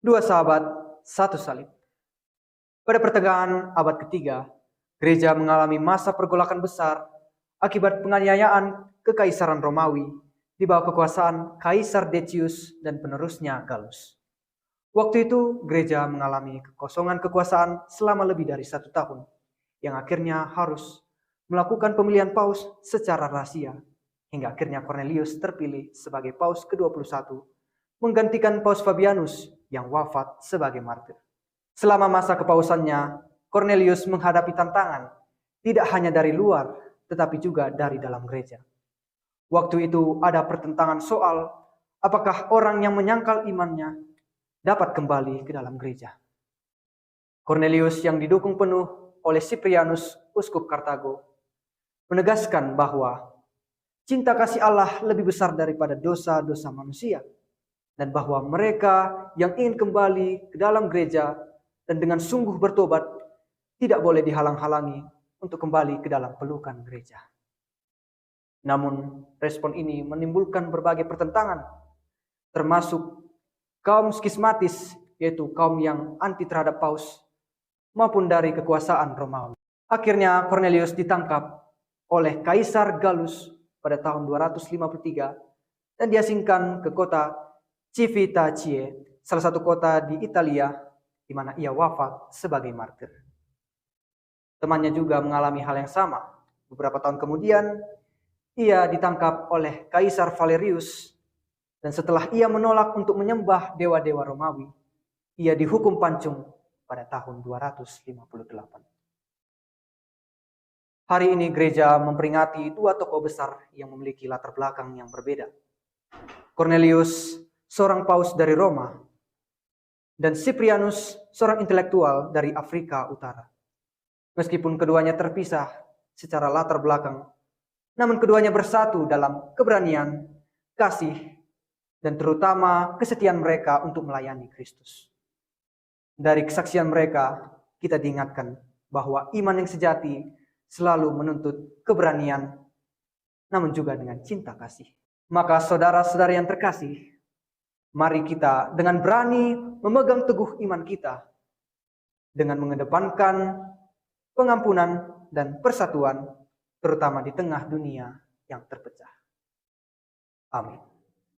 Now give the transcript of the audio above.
Dua sahabat, satu salib. Pada pertengahan abad ketiga, gereja mengalami masa pergolakan besar akibat penganiayaan kekaisaran Romawi di bawah kekuasaan Kaisar Decius dan penerusnya Gallus. Waktu itu gereja mengalami kekosongan kekuasaan selama lebih dari 1 tahun, yang akhirnya harus melakukan pemilihan paus secara rahasia, hingga akhirnya Cornelius terpilih sebagai paus ke-21, menggantikan Paus Fabianus yang wafat sebagai martir. Selama masa kepausannya, Cornelius menghadapi tantangan, tidak hanya dari luar, tetapi juga dari dalam gereja. Waktu itu ada pertentangan soal apakah orang yang menyangkal imannya dapat kembali ke dalam gereja. Cornelius yang didukung penuh oleh Cyprianus, uskup Kartago, menegaskan bahwa cinta kasih Allah lebih besar daripada dosa-dosa manusia, dan bahwa mereka yang ingin kembali ke dalam gereja dan dengan sungguh bertobat tidak boleh dihalang-halangi untuk kembali ke dalam pelukan gereja. Namun respon ini menimbulkan berbagai pertentangan, termasuk kaum skismatis, yaitu kaum yang anti terhadap paus, maupun dari kekuasaan Romawi. Akhirnya Cornelius ditangkap oleh Kaisar Gallus pada tahun 253 dan diasingkan ke kota Civitavecchia, salah satu kota di Italia di mana ia wafat sebagai martir. Temannya juga mengalami hal yang sama. Beberapa tahun kemudian, ia ditangkap oleh Kaisar Valerius, dan setelah ia menolak untuk menyembah dewa-dewa Romawi, ia dihukum pancung pada tahun 258. Hari ini gereja memperingati dua tokoh besar yang memiliki latar belakang yang berbeda. Cornelius, seorang paus dari Roma, dan Cyprianus, seorang intelektual dari Afrika Utara. Meskipun keduanya terpisah secara latar belakang, namun keduanya bersatu dalam keberanian, kasih, dan terutama kesetiaan mereka untuk melayani Kristus. Dari kesaksian mereka, kita diingatkan bahwa iman yang sejati selalu menuntut keberanian, namun juga dengan cinta kasih. Maka saudara-saudara yang terkasih, mari kita dengan berani memegang teguh iman kita dengan mengedepankan pengampunan dan persatuan, terutama di tengah dunia yang terpecah. Amin.